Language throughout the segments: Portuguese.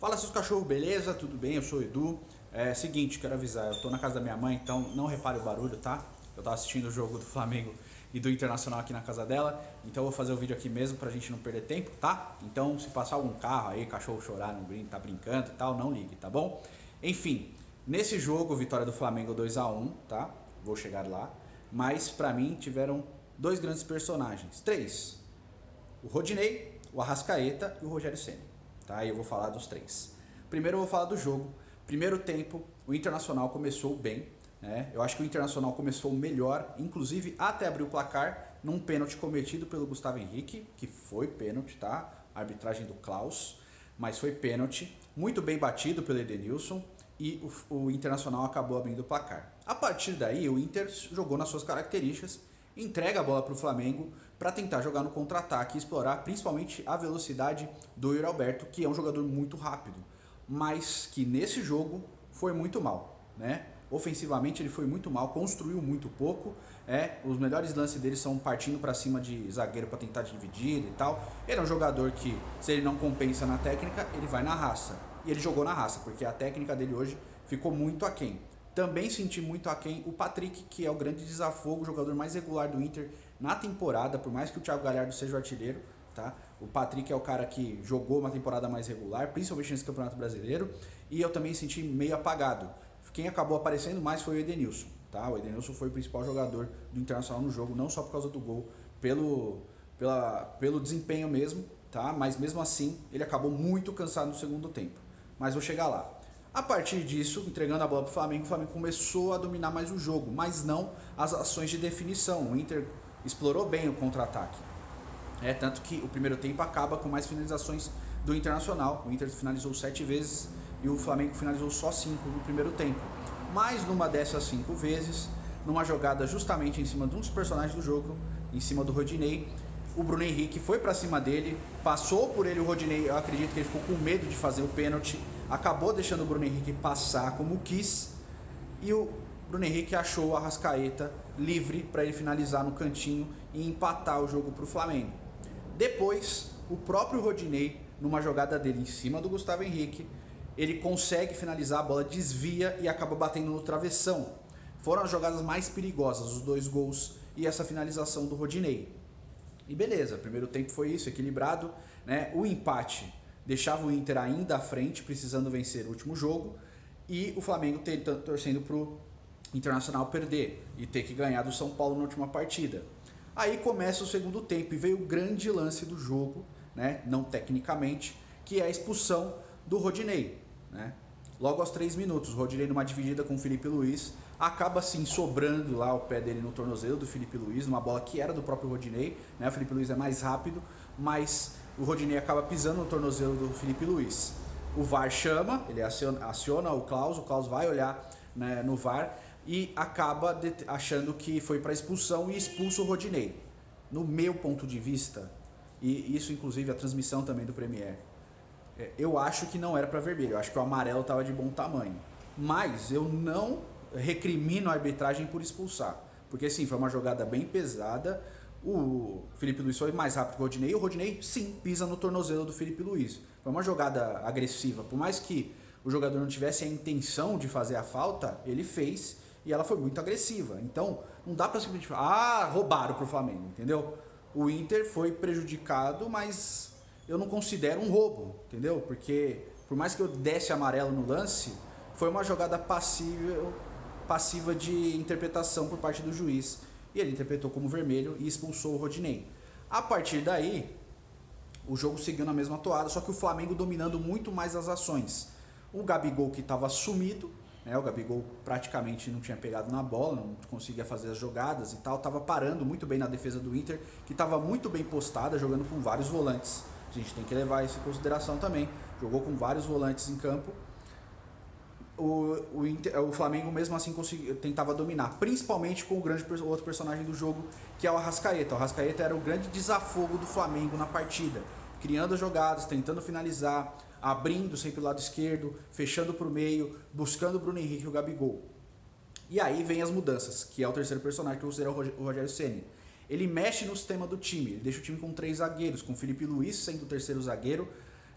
Fala, seus cachorros, beleza? Tudo bem? Eu sou o Edu. Seguinte, quero avisar, eu tô na casa da minha mãe, então não repare o barulho, tá? Eu tava assistindo o jogo do Flamengo e do Internacional aqui na casa dela, então eu vou fazer o vídeo aqui mesmo pra gente não perder tempo, tá? Então se passar algum carro aí, cachorro chorar, não tá brincando e tal, não ligue, tá bom? Enfim, nesse jogo, vitória do Flamengo 2-1, tá? Vou chegar lá, mas pra mim tiveram dois grandes personagens, três: o Rodinei, o Arrascaeta e o Rogério Ceni. Tá? E eu vou falar dos três. Primeiro eu vou falar do jogo. Primeiro tempo, o Internacional começou bem, né? Eu acho que o Internacional começou melhor, inclusive até abrir o placar, num pênalti cometido pelo Gustavo Henrique, que foi pênalti, tá? A arbitragem do Klaus, mas foi pênalti, muito bem batido pelo Edenilson, e o Internacional acabou abrindo o placar. A partir daí, o Inter jogou nas suas características, entrega a bola para o Flamengo para tentar jogar no contra-ataque e explorar principalmente a velocidade do Yuri Alberto, que é um jogador muito rápido, mas que nesse jogo foi muito mal, né? Ofensivamente ele foi muito mal, construiu muito pouco, os melhores lances dele são partindo para cima de zagueiro para tentar dividir e tal. Ele é um jogador que, se ele não compensa na técnica, ele vai na raça. E ele jogou na raça, porque a técnica dele hoje ficou muito aquém. Também senti muito aquém o Patrick, que é o grande desafogo, o jogador mais regular do Inter na temporada, por mais que o Thiago Galhardo seja o artilheiro, tá? O Patrick é o cara que jogou uma temporada mais regular, principalmente nesse Campeonato Brasileiro, e eu também senti meio apagado. Quem acabou aparecendo mais foi o Edenilson, tá? O Edenilson foi o principal jogador do Internacional no jogo, não só por causa do gol, pelo desempenho mesmo, tá? Mas mesmo assim, ele acabou muito cansado no segundo tempo. Mas vou chegar lá. A partir disso, entregando a bola para o Flamengo começou a dominar mais o jogo, mas não as ações de definição. O Inter explorou bem o contra-ataque. Tanto que o primeiro tempo acaba com mais finalizações do Internacional. O Inter finalizou 7 vezes e o Flamengo finalizou só 5 no primeiro tempo. Mas numa dessas 5 vezes, numa jogada justamente em cima de um dos personagens do jogo, em cima do Rodinei, o Bruno Henrique foi para cima dele, passou por ele o Rodinei, eu acredito que ele ficou com medo de fazer o pênalti, acabou deixando o Bruno Henrique passar como quis, e o Bruno Henrique achou o Arrascaeta livre para ele finalizar no cantinho e empatar o jogo para o Flamengo. Depois, o próprio Rodinei, numa jogada dele em cima do Gustavo Henrique, ele consegue finalizar, a bola desvia e acaba batendo no travessão. Foram as jogadas mais perigosas, os 2 gols e essa finalização do Rodinei. E beleza, o primeiro tempo foi isso, equilibrado, né? O empate deixava o Inter ainda à frente, precisando vencer o último jogo, e o Flamengo torcendo pro Internacional perder e ter que ganhar do São Paulo na última partida. Aí começa o segundo tempo e veio o grande lance do jogo, né? Não tecnicamente, que é a expulsão do Rodinei, né? Logo aos 3 minutos, o Rodinei numa dividida com o Felipe Luiz, acaba assim sobrando lá o pé dele no tornozelo do Felipe Luiz, numa bola que era do próprio Rodinei, né? O Felipe Luiz é mais rápido, mas o Rodinei acaba pisando no tornozelo do Felipe Luiz. O VAR chama, ele aciona o Klaus vai olhar, né, no VAR e acaba achando que foi para expulsão e expulsa o Rodinei. No meu ponto de vista, e isso inclusive a transmissão também do Premier, eu acho que não era para vermelho, eu acho que o amarelo estava de bom tamanho. Mas eu não recrimino a arbitragem por expulsar, porque sim, foi uma jogada bem pesada. O Felipe Luiz foi mais rápido que o Rodinei, e o Rodinei sim pisa no tornozelo do Felipe Luiz. Foi uma jogada agressiva, por mais que o jogador não tivesse a intenção de fazer a falta, ele fez e ela foi muito agressiva. Então não dá para simplesmente falar, roubaram pro Flamengo, entendeu? O Inter foi prejudicado, mas eu não considero um roubo, entendeu? Porque por mais que eu desse amarelo no lance, foi uma jogada passiva de interpretação por parte do juiz. E ele interpretou como vermelho e expulsou o Rodinei. A partir daí, o jogo seguiu na mesma toada, só que o Flamengo dominando muito mais as ações. O Gabigol, que estava sumido, né? O Gabigol praticamente não tinha pegado na bola, não conseguia fazer as jogadas e tal, estava parando muito bem na defesa do Inter, que estava muito bem postada, jogando com vários volantes. A gente tem que levar isso em consideração também. Jogou com vários volantes em campo. O Flamengo mesmo assim tentava dominar, principalmente com o outro personagem do jogo, que é o Arrascaeta. O Arrascaeta era o grande desafogo do Flamengo na partida, criando jogadas, tentando finalizar, abrindo sempre o lado esquerdo, fechando para o meio, buscando o Bruno Henrique e o Gabigol. E aí vem as mudanças, que é o terceiro personagem, que eu considero o Rogério Ceni. Ele mexe no sistema do time, ele deixa o time com 3 zagueiros, com o Felipe Luiz sendo o terceiro zagueiro,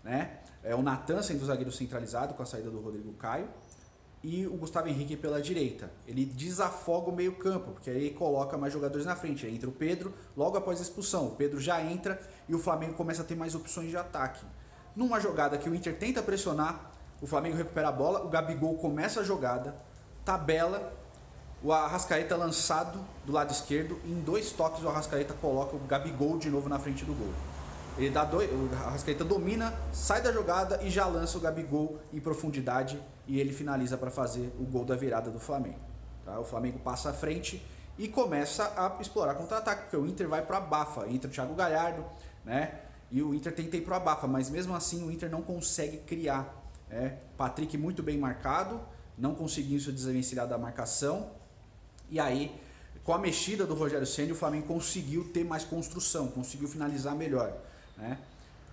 né? o Natan sendo o zagueiro centralizado com a saída do Rodrigo Caio e o Gustavo Henrique pela direita. Ele desafoga o meio campo, porque aí coloca mais jogadores na frente. Aí entra o Pedro logo após a expulsão. O Pedro já entra e o Flamengo começa a ter mais opções de ataque. Numa jogada que o Inter tenta pressionar, o Flamengo recupera a bola, o Gabigol começa a jogada, tabela, o Arrascaeta lançado do lado esquerdo, e em 2 toques o Arrascaeta coloca o Gabigol de novo na frente do gol. Ele dá o Arrascaeta domina, sai da jogada e já lança o Gabigol em profundidade e ele finaliza para fazer o gol da virada do Flamengo. Tá? O Flamengo passa à frente e começa a explorar contra-ataque, porque o Inter vai para a bafa, entra o Thiago Galhardo, né? E o Inter tenta ir para a bafa, mas mesmo assim o Inter não consegue criar. Patrick muito bem marcado, não conseguiu se desvencilhar da marcação, e aí com a mexida do Rogério Ceni o Flamengo conseguiu ter mais construção, conseguiu finalizar melhor. Né?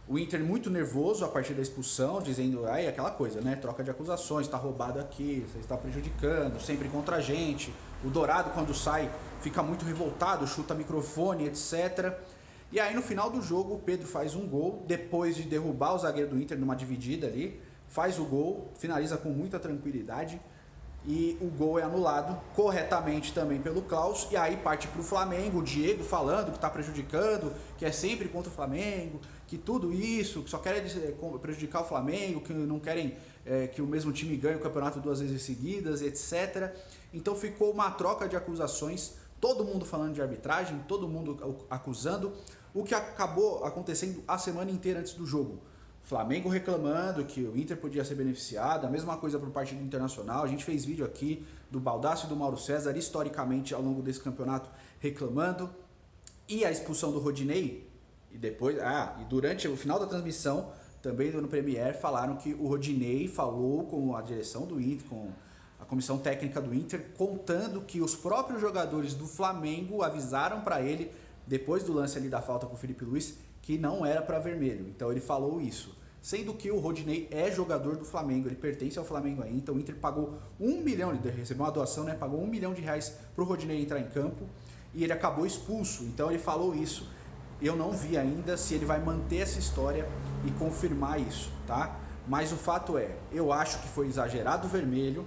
O Inter muito nervoso a partir da expulsão, dizendo aí aquela coisa, né? Troca de acusações, está roubado aqui, você está prejudicando, sempre contra a gente. O Dourado quando sai fica muito revoltado, chuta microfone, etc. E aí no final do jogo o Pedro faz um gol, depois de derrubar o zagueiro do Inter numa dividida ali, faz o gol, finaliza com muita tranquilidade. E o gol é anulado corretamente também pelo Klaus, e aí parte para o Flamengo, o Diego falando que está prejudicando, que é sempre contra o Flamengo, que tudo isso, que só querem prejudicar o Flamengo, que não querem que o mesmo time ganhe o campeonato 2 vezes seguidas, etc. Então ficou uma troca de acusações, todo mundo falando de arbitragem, todo mundo acusando, o que acabou acontecendo a semana inteira antes do jogo. Flamengo reclamando que o Inter podia ser beneficiado, a mesma coisa por parte do Internacional. A gente fez vídeo aqui do Baldasso e do Mauro César, historicamente, ao longo desse campeonato, reclamando. E a expulsão do Rodinei, e depois, e durante o final da transmissão, também no Premier, falaram que o Rodinei falou com a direção do Inter, com a comissão técnica do Inter, contando que os próprios jogadores do Flamengo avisaram para ele, depois do lance ali da falta com o Felipe Luiz, que não era para vermelho. Então ele falou isso. Sendo que o Rodinei é jogador do Flamengo, ele pertence ao Flamengo ainda, então o Inter pagou 1 milhão, ele recebeu uma doação, né? Pagou 1 milhão de reais para o Rodinei entrar em campo e ele acabou expulso. Então ele falou isso. Eu não vi ainda se ele vai manter essa história e confirmar isso, tá? Mas o fato é, eu acho que foi exagerado o vermelho,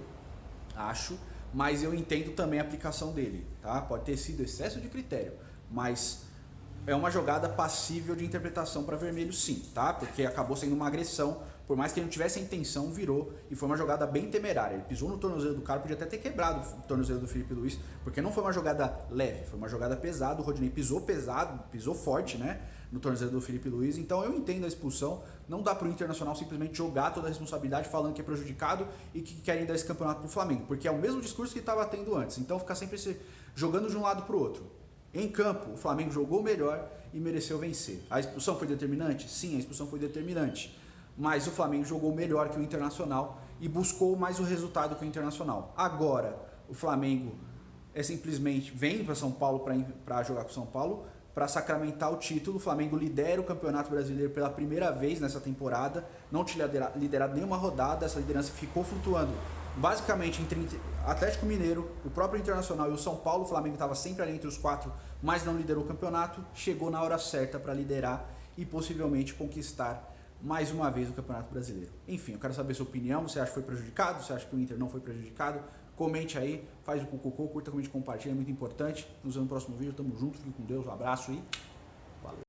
mas eu entendo também a aplicação dele, tá? Pode ter sido excesso de critério, mas é uma jogada passível de interpretação para vermelho sim, tá? Porque acabou sendo uma agressão, por mais que ele não tivesse a intenção, virou, e foi uma jogada bem temerária. Ele pisou no tornozelo do cara, podia até ter quebrado o tornozelo do Felipe Luiz, porque não foi uma jogada leve, foi uma jogada pesada. O Rodinei pisou pesado, pisou forte, né, no tornozelo do Felipe Luiz. Então eu entendo a expulsão, não dá para o Internacional simplesmente jogar toda a responsabilidade falando que é prejudicado e que querem dar esse campeonato para o Flamengo, porque é o mesmo discurso que estava tendo antes. Então ficar sempre jogando de um lado para o outro. Em campo, o Flamengo jogou melhor e mereceu vencer. A expulsão foi determinante? Sim, a expulsão foi determinante. Mas o Flamengo jogou melhor que o Internacional e buscou mais o resultado que o Internacional. Agora, o Flamengo simplesmente vem para São Paulo para jogar com o São Paulo, para sacramentar o título. O Flamengo lidera o Campeonato Brasileiro pela primeira vez nessa temporada, não tinha liderado nenhuma rodada, essa liderança ficou flutuando basicamente entre Atlético Mineiro, o próprio Internacional e o São Paulo. O Flamengo estava sempre ali entre os 4, mas não liderou o campeonato. Chegou na hora certa para liderar e possivelmente conquistar mais uma vez o Campeonato Brasileiro. Enfim, eu quero saber a sua opinião. Você acha que foi prejudicado? Você acha que o Inter não foi prejudicado? Comente aí, faz o cucucô, curta, comente, compartilha, é muito importante. Nos vemos no próximo vídeo, tamo junto, fique com Deus, um abraço e